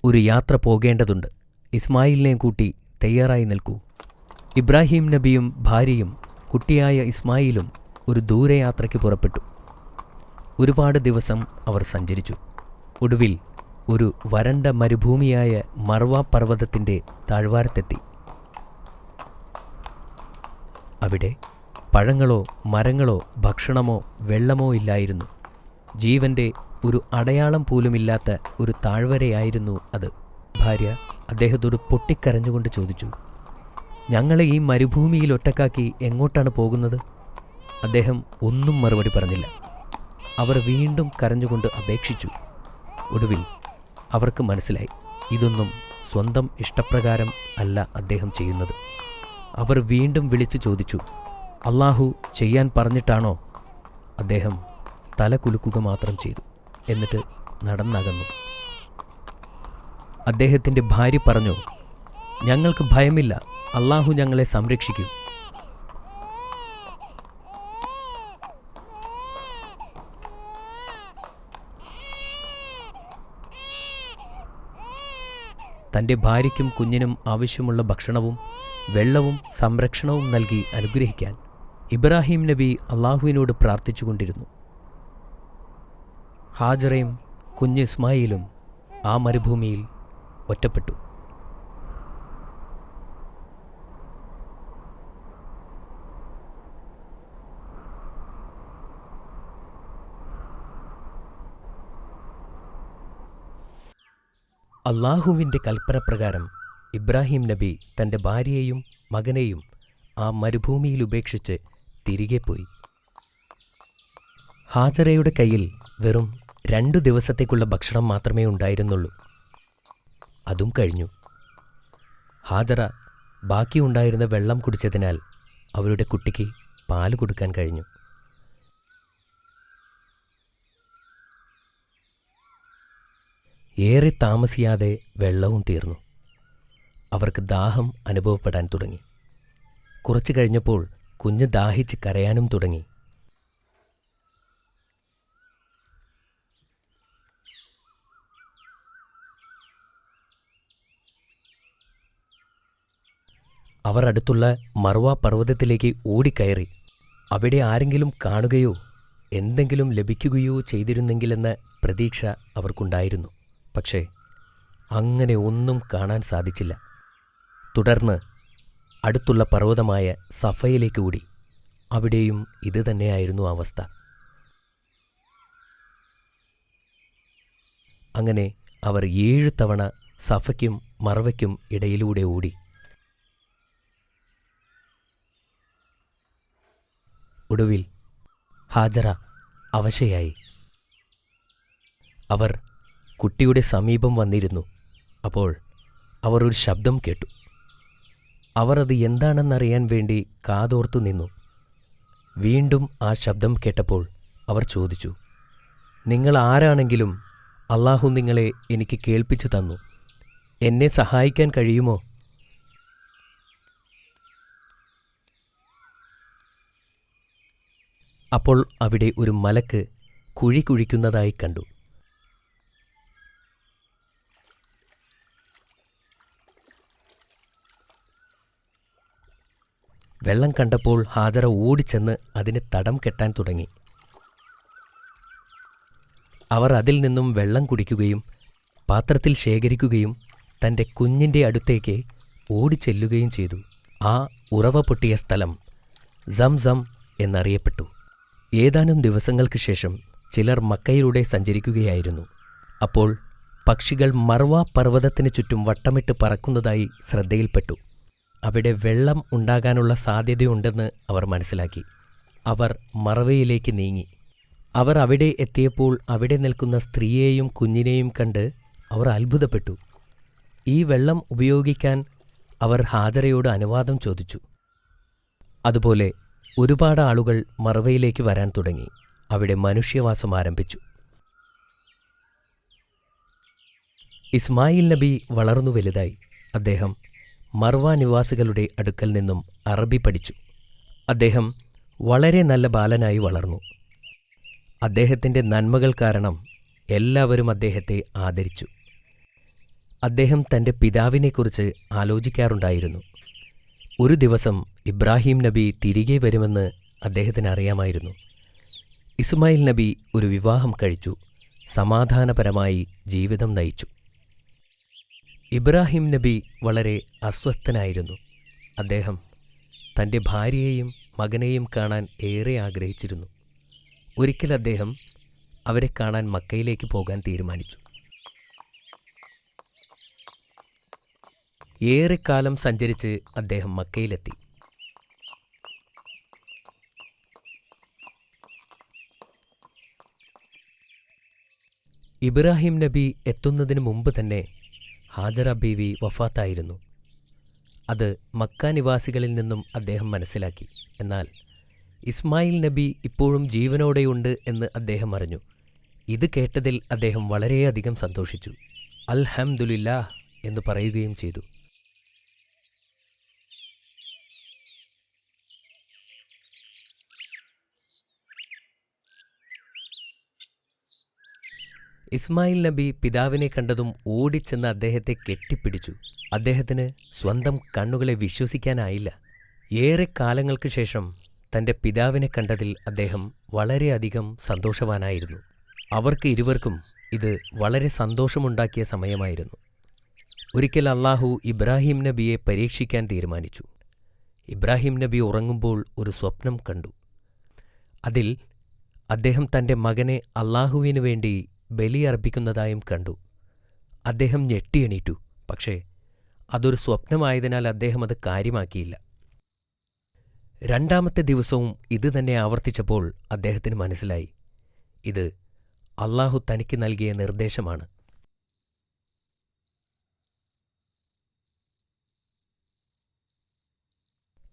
ഒരു യാത്ര പോകേണ്ടതുണ്ട്. ഇസ്മായിലിനെയും കൂട്ടി തയ്യാറായി നിൽക്കൂ. ഇബ്രാഹിം നബിയും ഭാര്യയും കുട്ടിയായ ഇസ്മായിലും ഒരു ദൂരയാത്രയ്ക്ക് പുറപ്പെട്ടു. ഒരുപാട് ദിവസം അവർ സഞ്ചരിച്ചു. ഒടുവിൽ ഒരു വരണ്ട മരുഭൂമിയായ മർവ പർവ്വതത്തിൻ്റെ താഴ്വാരത്തെത്തി. അവിടെ പഴങ്ങളോ മരങ്ങളോ ഭക്ഷണമോ വെള്ളമോ ഇല്ലായിരുന്നു. ജീവന്റെ ഒരു അടയാളം പോലുമില്ലാത്ത ഒരു താഴ്വരയായിരുന്നു അത്. ഭാര്യ അദ്ദേഹത്തോട് പൊട്ടിക്കരഞ്ഞുകൊണ്ട് ചോദിച്ചു, ഞങ്ങളെ ഈ മരുഭൂമിയിൽ ഒറ്റക്കാക്കി എങ്ങോട്ടാണ് പോകുന്നത്? അദ്ദേഹം ഒന്നും മറുപടി പറഞ്ഞില്ല. അവർ വീണ്ടും കരഞ്ഞുകൊണ്ട് അപേക്ഷിച്ചു. ഒടുവിൽ അവർക്ക് മനസ്സിലായി, ഇതൊന്നും സ്വന്തം ഇഷ്ടപ്രകാരം അല്ല അദ്ദേഹം ചെയ്യുന്നത്. അവർ വീണ്ടും വിളിച്ചു ചോദിച്ചു, അള്ളാഹു ചെയ്യാൻ പറഞ്ഞിട്ടാണോ? അദ്ദേഹം തല കുലുക്കുക മാത്രം ചെയ്തു. എന്നിട്ട് നടന്നകന്നു. അദ്ദേഹത്തിൻ്റെ ഭാര്യ പറഞ്ഞു, ഞങ്ങൾക്ക് ഭയമില്ല, അള്ളാഹു ഞങ്ങളെ സംരക്ഷിക്കും. തൻ്റെ ഭാര്യയ്ക്കും കുഞ്ഞിനും ആവശ്യമുള്ള ഭക്ഷണവും വെള്ളവും സംരക്ഷണവും നൽകി അനുഗ്രഹിക്കാൻ ഇബ്രാഹിം നബി അള്ളാഹുവിനോട് പ്രാർത്ഥിച്ചുകൊണ്ടിരുന്നു. ഹാജറയും കുഞ്ഞ് ഇസ്മായിലും ആ മരുഭൂമിയിൽ ഒറ്റപ്പെട്ടു. അള്ളാഹുവിൻ്റെ കൽപ്പനപ്രകാരം ഇബ്രാഹിം നബി തൻ്റെ ഭാര്യയെയും മകനെയും ആ മരുഭൂമിയിൽ ഉപേക്ഷിച്ച് തിരികെ പോയി. ഹാജറയുടെ കയ്യിൽ വെറും 2 ദിവസത്തേക്കുള്ള ഭക്ഷണം മാത്രമേ ഉണ്ടായിരുന്നുള്ളൂ. അതും കഴിഞ്ഞു. ഹാജറ ബാക്കിയുണ്ടായിരുന്ന വെള്ളം കുടിച്ചതിനാൽ അവരുടെ കുട്ടിക്ക് പാല് കൊടുക്കാൻ കഴിഞ്ഞു. ഏറെ താമസിയാതെ വെള്ളവും തീർന്നു. അവർക്ക് ദാഹം അനുഭവപ്പെടാൻ തുടങ്ങി. കുറച്ചു കഴിഞ്ഞപ്പോൾ കുഞ്ഞ് ദാഹിച്ച് കരയാനും തുടങ്ങി. അവർ അടുത്തുള്ള മർവ പർവ്വതത്തിലേക്ക് ഓടിക്കയറി. അവിടെ ആരെങ്കിലും കാണുകയോ എന്തെങ്കിലും ലഭിക്കുകയോ ചെയ്തിരുന്നെങ്കിലെന്ന പ്രതീക്ഷ അവർക്കുണ്ടായിരുന്നു. പക്ഷേ അങ്ങനെ ഒന്നും കാണാൻ സാധിച്ചില്ല. തുടർന്ന് അടുത്തുള്ള പർവ്വതമായ സഫയിലേക്ക് ഓടി. അവിടെയും ഇത് തന്നെയായിരുന്നു അവസ്ഥ. അങ്ങനെ അവർ 7 തവണ സഫയ്ക്കും മർവയ്ക്കും ഇടയിലൂടെ ഓടി. ഒടുവിൽ ഹാജറ അവശയായി. അവർ കുട്ടിയുടെ സമീപം വന്നിരുന്നു. അപ്പോൾ അവർ ഒരു ശബ്ദം കേട്ടു. അവർ അത് എന്താണെന്നറിയാൻ വേണ്ടി കാതോർത്തു നിന്നു. വീണ്ടും ആ ശബ്ദം കേട്ടപ്പോൾ അവർ ചോദിച്ചു, നിങ്ങൾ ആരാണെങ്കിലും അള്ളാഹു നിങ്ങളെ എനിക്ക് കേൾപ്പിച്ചു തന്നു. എന്നെ സഹായിക്കാൻ കഴിയുമോ? അപ്പോൾ അവിടെ ഒരു മലക്ക് കുഴി കുഴിക്കുന്നതായി കണ്ടു. വെള്ളം കണ്ടപ്പോൾ ഹാജറ ഓടിച്ചെന്ന് അതിന് തടം കെട്ടാൻ തുടങ്ങി. അവർ അതിൽ നിന്നും വെള്ളം കുടിക്കുകയും പാത്രത്തിൽ ശേഖരിക്കുകയും തൻ്റെ കുഞ്ഞിൻ്റെ അടുത്തേക്ക് ഓടിച്ചെല്ലുകയും ചെയ്തു. ആ ഉറവ പൊട്ടിയ സ്ഥലം സംസം എന്നറിയപ്പെട്ടു. ഏതാനും ദിവസങ്ങൾക്ക് ശേഷം ചിലർ മക്കയിലൂടെ സഞ്ചരിക്കുകയായിരുന്നു. അപ്പോൾ പക്ഷികൾ മർവ പർവ്വതത്തിന് ചുറ്റും വട്ടമിട്ട് പറക്കുന്നതായി ശ്രദ്ധയിൽപ്പെട്ടു. അവിടെ വെള്ളം ഉണ്ടാകാനുള്ള സാധ്യതയുണ്ടെന്ന് അവർ മനസ്സിലാക്കി. അവർ മർവയിലേക്ക് നീങ്ങി. അവർ അവിടെ എത്തിയപ്പോൾ അവിടെ നിൽക്കുന്ന സ്ത്രീയെയും കുഞ്ഞിനെയും കണ്ട് അവർ അത്ഭുതപ്പെട്ടു. ഈ വെള്ളം ഉപയോഗിക്കാൻ അവർ ഹാജറയോട് അനുവാദം ചോദിച്ചു. അതുപോലെ ഒരുപാട് ആളുകൾ മർവയിലേക്ക് വരാൻ തുടങ്ങി. അവിടെ മനുഷ്യവാസം ആരംഭിച്ചു. ഇസ്മായിൽ നബി വളർന്നു വലുതായി. അദ്ദേഹം മർവ നിവാസികളുടെ അടുക്കൽ നിന്നും അറബി പഠിച്ചു. അദ്ദേഹം വളരെ നല്ല ബാലനായി വളർന്നു. അദ്ദേഹത്തിൻ്റെ നന്മകൾ കാരണം എല്ലാവരും അദ്ദേഹത്തെ ആദരിച്ചു. അദ്ദേഹം തൻ്റെ പിതാവിനെക്കുറിച്ച് ആലോചിക്കാറുണ്ടായിരുന്നു. ഒരു ദിവസം ഇബ്രാഹിം നബി തിരികെ വരുമെന്ന് അദ്ദേഹത്തിന് അറിയാമായിരുന്നു. ഇസ്മായിൽ നബി ഒരു വിവാഹം കഴിച്ചു. സമാധാനപരമായി ജീവിതം നയിച്ചു. ഇബ്രാഹിം നബി വളരെ അസ്വസ്ഥനായിരുന്നു. അദ്ദേഹം തൻ്റെ ഭാര്യയെയും മകനെയും കാണാൻ ഏറെ ആഗ്രഹിച്ചിരുന്നു. ഒരിക്കൽ അദ്ദേഹം അവരെ കാണാൻ മക്കയിലേക്ക് പോകാൻ തീരുമാനിച്ചു. ഏറെക്കാലം സഞ്ചരിച്ച് അദ്ദേഹം മക്കയിലെത്തി. ഇബ്രാഹിം നബി എത്തുന്നതിന് മുമ്പ് തന്നെ ഹാജറ ബീവി വഫാത്തായിരുന്നു. അത് മക്ക നിവാസികളിൽ നിന്നും അദ്ദേഹം മനസ്സിലാക്കി. എന്നാൽ ഇസ്മായിൽ നബി ഇപ്പോഴും ജീവനോടെയുണ്ട് എന്ന് അദ്ദേഹം അറിഞ്ഞു. ഇത് കേട്ടതിൽ അദ്ദേഹം വളരെയധികം സന്തോഷിച്ചു. അൽഹംദുലില്ലാഹ് എന്ന് പറയുകയും ചെയ്തു. ഇസ്മായിൽ നബി പിതാവിനെ കണ്ടതും ഓടിച്ചെന്ന് അദ്ദേഹത്തെ കെട്ടിപ്പിടിച്ചു. അദ്ദേഹത്തിന് സ്വന്തം കണ്ണുകളെ വിശ്വസിക്കാനായില്ല. ഏറെ കാലങ്ങൾക്ക് ശേഷം തൻ്റെ പിതാവിനെ കണ്ടതിൽ അദ്ദേഹം വളരെയധികം സന്തോഷവാനായിരുന്നു. അവർക്ക് ഇരുവർക്കും ഇത് വളരെ സന്തോഷമുണ്ടാക്കിയ സമയമായിരുന്നു. ഒരിക്കൽ അല്ലാഹു ഇബ്രാഹിം നബിയെ പരീക്ഷിക്കാൻ തീരുമാനിച്ചു. ഇബ്രാഹിം നബി ഉറങ്ങുമ്പോൾ ഒരു സ്വപ്നം കണ്ടു. അതിൽ അദ്ദേഹം തൻ്റെ മകനെ അല്ലാഹുവിനു വേണ്ടി ബലിയർപ്പിക്കുന്നതായും കണ്ടു. അദ്ദേഹം ഞെട്ടിയെണീറ്റു. പക്ഷേ അതൊരു സ്വപ്നമായതിനാൽ അദ്ദേഹം അത് കാര്യമാക്കിയില്ല. രണ്ടാമത്തെ ദിവസവും ഇത് തന്നെ ആവർത്തിച്ചപ്പോൾ അദ്ദേഹത്തിന് മനസ്സിലായി, ഇത് അല്ലാഹു തനിക്ക് നൽകിയ നിർദ്ദേശമാണ്.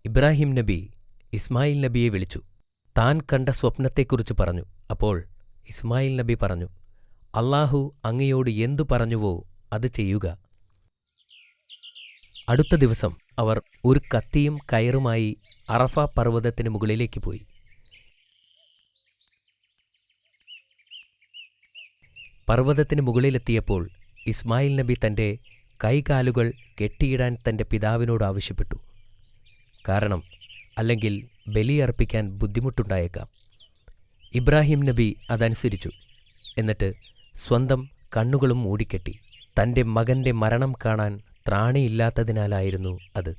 ഇബ്രാഹിം നബി ഇസ്മായിൽ നബിയെ വിളിച്ചു. താൻ കണ്ട സ്വപ്നത്തെക്കുറിച്ച് പറഞ്ഞു. അപ്പോൾ ഇസ്മായിൽ നബി പറഞ്ഞു, അല്ലാഹു അങ്ങയോട് എന്തു പറഞ്ഞുവോ അത് ചെയ്യുക. അടുത്ത ദിവസം അവർ ഒരു കത്തിയും കയറുമായി അറഫ പർവ്വതത്തിന് മുകളിലേക്ക് പോയി. പർവ്വതത്തിന് മുകളിലെത്തിയപ്പോൾ ഇസ്മായിൽ നബി തൻ്റെ കൈകാലുകൾ കെട്ടിയിടാൻ തൻ്റെ പിതാവിനോട് ആവശ്യപ്പെട്ടു. കാരണം അല്ലെങ്കിൽ ബലിയർപ്പിക്കാൻ ബുദ്ധിമുട്ടുണ്ടായേക്കാം. ഇബ്രാഹിം നബി അതനുസരിച്ചു. എന്നിട്ട് സ്വന്തം കണ്ണുകളും മൂടിക്കെട്ടി. തൻ്റെ മകൻ്റെ മരണം കാണാൻ ത്രാണിയില്ലാത്തതിനാലായിരുന്നു അത്.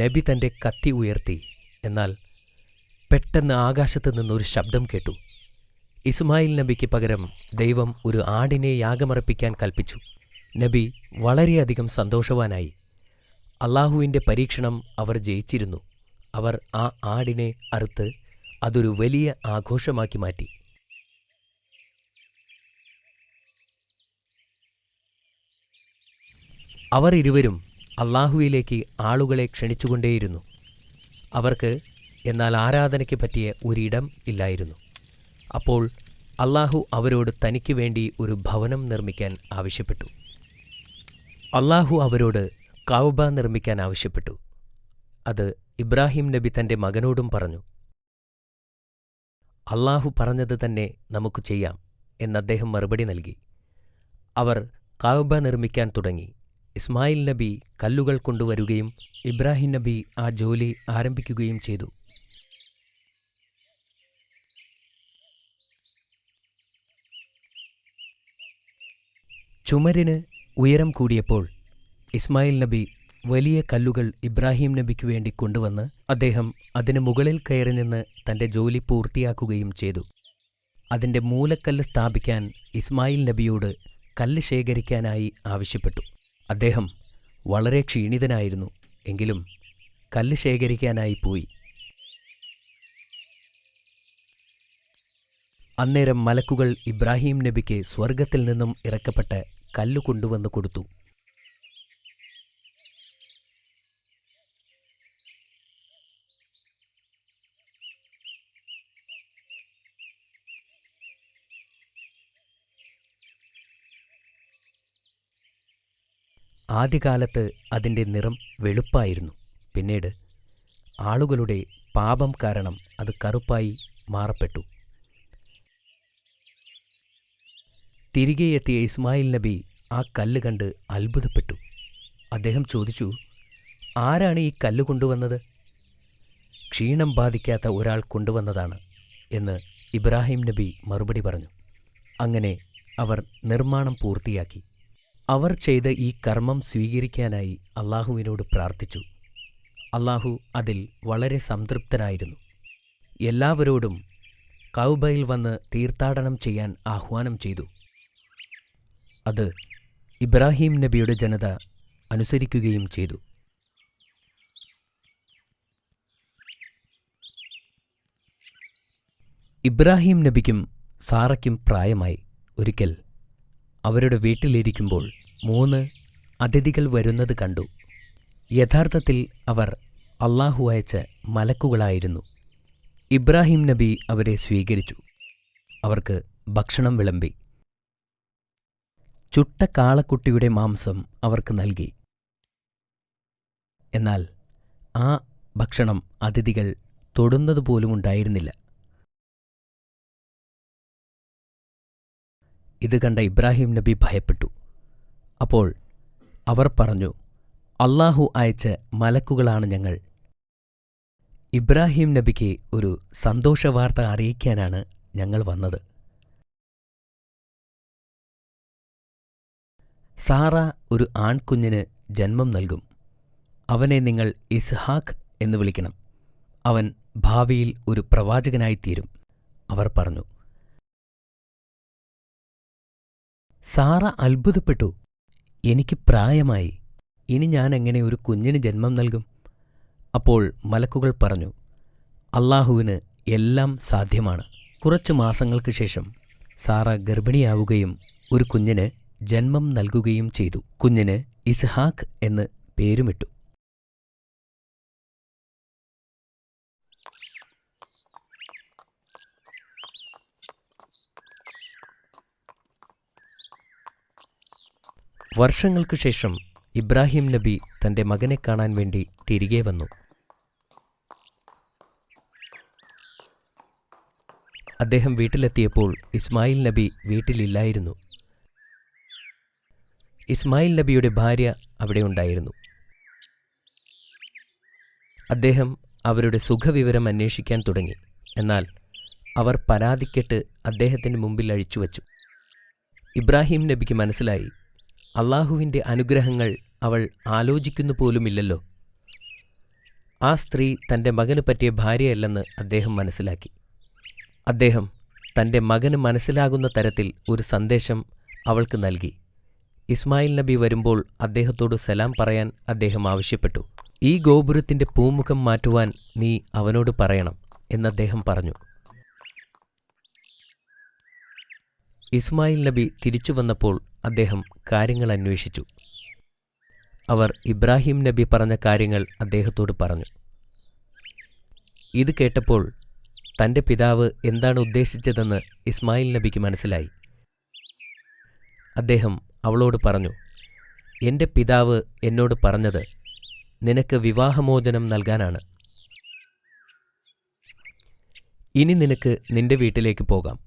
നബി തൻ്റെ കത്തി ഉയർത്തി. എന്നാൽ പെട്ടെന്ന് ആകാശത്തു നിന്നൊരു ശബ്ദം കേട്ടു. ഇസ്മായിൽ നബിക്ക് പകരം ദൈവം ഒരു ആടിനെ യാഗമർപ്പിക്കാൻ കൽപ്പിച്ചു. നബി വളരെയധികം സന്തോഷവാനായി. അല്ലാഹുവിൻ്റെ പരീക്ഷണം അവർ ജയിച്ചിരുന്നു. അവർ ആ ആടിനെ അറുത്ത് അതൊരു വലിയ ആഘോഷമാക്കി മാറ്റി. അവർ ഇരുവരും അല്ലാഹുവിലേക്ക് ആളുകളെ ക്ഷണിച്ചുകൊണ്ടേയിരുന്നു. അവർക്ക് എന്നാൽ ആരാധനയ്ക്ക് പറ്റിയ ഒരിടം ഇല്ലായിരുന്നു. അപ്പോൾ അല്ലാഹു അവരോട് തനിക്ക് വേണ്ടി ഒരു ഭവനം നിർമ്മിക്കാൻ ആവശ്യപ്പെട്ടു. അല്ലാഹു അവരോട് കഅബ നിർമ്മിക്കാൻ ആവശ്യപ്പെട്ടു. അത് ഇബ്രാഹിം നബി തൻ്റെ മകനോടും പറഞ്ഞു. അല്ലാഹു പറഞ്ഞത് തന്നെ നമുക്ക് ചെയ്യാം എന്നദ്ദേഹം മറുപടി നൽകി. അവർ കഅബ നിർമ്മിക്കാൻ തുടങ്ങി. ഇസ്മായിൽ നബി കല്ലുകൾ കൊണ്ടുവരുകയും ഇബ്രാഹിം നബി ആ ജോലി ആരംഭിക്കുകയും ചെയ്തു. ചുമരിന് ഉയരം കൂടിയപ്പോൾ ഇസ്മായിൽ നബി വലിയ കല്ലുകൾ ഇബ്രാഹിം നബിക്ക് വേണ്ടി കൊണ്ടുവന്ന് അദ്ദേഹം അതിന് മുകളിൽ കയറി നിന്ന് തൻ്റെ ജോലി പൂർത്തിയാക്കുകയും ചെയ്തു. അതിൻ്റെ മൂലക്കല്ല് സ്ഥാപിക്കാൻ ഇസ്മായിൽ നബിയോട് കല്ല് ശേഖരിക്കാനായി ആവശ്യപ്പെട്ടു. അദ്ദേഹം വളരെ ക്ഷീണിതനായിരുന്നു. എങ്കിലും കല്ല് ശേഖരിക്കാനായി പോയി. അന്നേരം മലക്കുകൾ ഇബ്രാഹിം നബിക്ക് സ്വർഗത്തിൽ നിന്നും ഇറക്കപ്പെട്ട കല്ല് കൊണ്ടുവന്ന് കൊടുത്തു. ആദ്യകാലത്ത് അതിൻ്റെ നിറം വെളുപ്പായിരുന്നു. പിന്നീട് ആളുകളുടെ പാപം കാരണം അത് കറുപ്പായി മാറപ്പെട്ടു. തിരികെ എത്തിയ ഇസ്മായിൽ നബി ആ കല്ല് കണ്ട് അത്ഭുതപ്പെട്ടു. അദ്ദേഹം ചോദിച്ചു, ആരാണ് ഈ കല്ല് കൊണ്ടുവന്നത്? ക്ഷീണം ബാധിക്കാത്ത ഒരാൾ കൊണ്ടുവന്നതാണ് എന്ന് ഇബ്രാഹിം നബി മറുപടി പറഞ്ഞു. അങ്ങനെ അവർ നിർമ്മാണം പൂർത്തിയാക്കി. അവർ ചെയ്ത ഈ കർമ്മം സ്വീകരിക്കാനായി അല്ലാഹുവിനോട് പ്രാർത്ഥിച്ചു. അല്ലാഹു അതിൽ വളരെ സംതൃപ്തനായിരുന്നു. എല്ലാവരോടും കഅബയിൽ വന്ന് തീർത്ഥാടനം ചെയ്യാൻ ആഹ്വാനം ചെയ്തു. അത് ഇബ്രാഹിം നബിയുടെ ജനത അനുസരിക്കുകയും ചെയ്തു. ഇബ്രാഹിം നബിക്കും സാറയ്ക്കും പ്രായമായി. ഒരിക്കൽ അവരുടെ വീട്ടിലിരിക്കുമ്പോൾ 3 അതിഥികൾ വരുന്നത് കണ്ടു. യഥാർത്ഥത്തിൽ അവർ അല്ലാഹു അയച്ച മലക്കുകളായിരുന്നു. ഇബ്രാഹിം നബി അവരെ സ്വീകരിച്ചു. അവർക്ക് ഭക്ഷണം വിളമ്പി. ചുട്ട കാളക്കുട്ടിയുടെ മാംസം അവർക്ക് നൽകി. എന്നാൽ ആ ഭക്ഷണം അതിഥികൾ തൊടുന്നതുപോലുമുണ്ടായിരുന്നില്ല. ഇത് കണ്ട ഇബ്രാഹിം നബി ഭയപ്പെട്ടു. അപ്പോൾ അവർ പറഞ്ഞു, അല്ലാഹു അയച്ച മലക്കുകളാണ് ഞങ്ങൾ. ഇബ്രാഹിം നബിക്ക് ഒരു സന്തോഷവാർത്ത അറിയിക്കാനാണ് ഞങ്ങൾ വന്നത്. സാറ ഒരു ആൺകുഞ്ഞിന് ജന്മം നൽകും. അവനെ നിങ്ങൾ ഇസ്ഹാക്ക് എന്ന് വിളിക്കണം. അവൻ ഭാവിയിൽ ഒരു പ്രവാചകനായിത്തീരും. അവർ പറഞ്ഞു. സാറ അത്ഭുതപ്പെട്ടു. എനിക്ക് പ്രായമായി, ഇനി ഞാൻ എങ്ങനെ ഒരു കുഞ്ഞിന് ജന്മം നൽകും? അപ്പോൾ മലക്കുകൾ പറഞ്ഞു, അല്ലാഹുവിന് എല്ലാം സാധ്യമാണ്. കുറച്ചു മാസങ്ങൾക്ക് ശേഷം സാറ ഗർഭിണിയാവുകയും ഒരു കുഞ്ഞിന് ജന്മം നൽകുകയും ചെയ്തു. കുഞ്ഞിന് ഇസ്ഹാക്ക് എന്ന് പേരുമിട്ടു. വർഷങ്ങൾക്കു ശേഷം ഇബ്രാഹിം നബി തന്റെ മകനെ കാണാൻ വേണ്ടി തിരികെ വന്നു. അദ്ദേഹം വീട്ടിലെത്തിയപ്പോൾ ഇസ്മായിൽ നബി വീട്ടിലില്ലായിരുന്നു. ഇസ്മായിൽ നബിയുടെ ഭാര്യ അവിടെ ഉണ്ടായിരുന്നു. അദ്ദേഹം അവരുടെ സുഖവിവരം അന്വേഷിക്കാൻ തുടങ്ങി. എന്നാൽ അവർ പരാതിക്കെട്ട് അദ്ദേഹത്തിന് മുമ്പിൽ അഴിച്ചുവച്ചു. ഇബ്രാഹിം നബിക്ക് മനസ്സിലായി, അള്ളാഹുവിൻ്റെ അനുഗ്രഹങ്ങൾ അവൾ ആലോചിക്കുന്നു പോലുമില്ലല്ലോ. ആ സ്ത്രീ തൻ്റെ മകന് പറ്റിയ ഭാര്യയല്ലെന്ന് അദ്ദേഹം മനസ്സിലാക്കി. അദ്ദേഹം തൻ്റെ മകന് മനസ്സിലാകുന്ന തരത്തിൽ ഒരു സന്ദേശം അവൾക്ക് നൽകി. ഇസ്മായിൽ നബി വരുമ്പോൾ അദ്ദേഹത്തോട് സലാം പറയാൻ അദ്ദേഹം ആവശ്യപ്പെട്ടു. ഈ ഗോപുരത്തിൻ്റെ പൂമുഖം മാറ്റുവാൻ നീ അവനോട് പറയണം എന്നദ്ദേഹം പറഞ്ഞു. ഇസ്മായിൽ നബി തിരിച്ചു വന്നപ്പോൾ അദ്ദേഹം കാര്യങ്ങൾ അന്വേഷിച്ചു. അവർ ഇബ്രാഹിം നബി പറഞ്ഞ കാര്യങ്ങൾ അദ്ദേഹത്തോട് പറഞ്ഞു. ഇത് കേട്ടപ്പോൾ തൻ്റെ പിതാവ് എന്താണ് ഉദ്ദേശിച്ചതെന്ന് ഇസ്മായിൽ നബിക്ക് മനസ്സിലായി. അദ്ദേഹം അവളോട് പറഞ്ഞു, എൻ്റെ പിതാവ് എന്നോട് പറഞ്ഞത് നിനക്ക് വിവാഹമോചനം നൽകാനാണ്. ഇനി നിനക്ക് നിന്റെ വീട്ടിലേക്ക് പോകാം.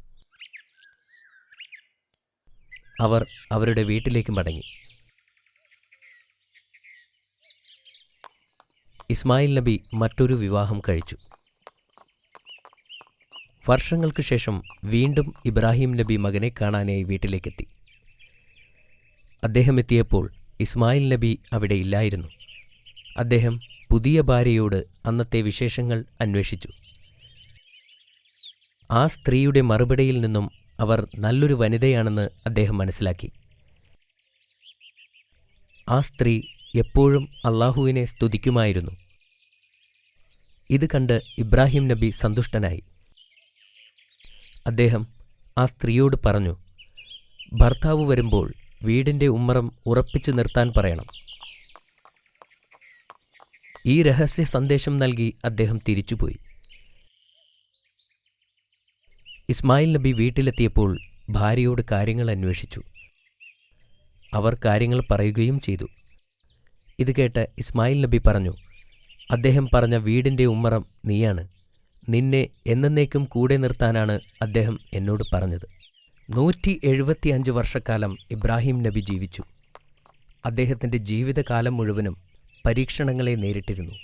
അവർ അവരുടെ വീട്ടിലേക്ക് മടങ്ങി. ഇസ്മായിൽ നബി മറ്റൊരു വിവാഹം കഴിച്ചു. വർഷങ്ങൾക്ക് ശേഷം വീണ്ടും ഇബ്രാഹിം നബി മകനെ കാണാനായി വീട്ടിലേക്കെത്തി. അദ്ദേഹം എത്തിയപ്പോൾ ഇസ്മായിൽ നബി അവിടെ ഇല്ലായിരുന്നു. അദ്ദേഹം പുതിയ ഭാര്യയോട് അന്നത്തെ വിശേഷങ്ങൾ അന്വേഷിച്ചു. ആ സ്ത്രീയുടെ മറുപടിയിൽ നിന്നും അവർ നല്ലൊരു വനിതയാണെന്ന് അദ്ദേഹം മനസ്സിലാക്കി. ആ സ്ത്രീ എപ്പോഴും അള്ളാഹുവിനെ സ്തുതിക്കുമായിരുന്നു. ഇത് കണ്ട് ഇബ്രാഹിം നബി സന്തുഷ്ടനായി. അദ്ദേഹം ആ സ്ത്രീയോട് പറഞ്ഞു, ഭർത്താവ് വരുമ്പോൾ വീടിൻ്റെ ഉമ്മറം ഉറപ്പിച്ചു നിർത്താൻ പറയണം. ഈ രഹസ്യ സന്ദേശം നൽകി അദ്ദേഹം തിരിച്ചുപോയി. ഇസ്മായിൽ നബി വീട്ടിലെത്തിയപ്പോൾ ഭാര്യയോട് കാര്യങ്ങൾ അന്വേഷിച്ചു. അവർ കാര്യങ്ങൾ പറയുകയും ചെയ്തു. ഇത് കേട്ട് ഇസ്മായിൽ നബി പറഞ്ഞു, അദ്ദേഹം പറഞ്ഞ വീടിൻ്റെ ഉമ്മറം നീയാണ്. നിന്നെ എന്നേക്കും കൂടെ നിർത്താനാണ് അദ്ദേഹം എന്നോട് പറഞ്ഞത്. 175 വർഷക്കാലം ഇബ്രാഹിം നബി ജീവിച്ചു. അദ്ദേഹത്തിൻ്റെ ജീവിതകാലം മുഴുവനും പരീക്ഷണങ്ങളെ നേരിട്ടിരുന്നു.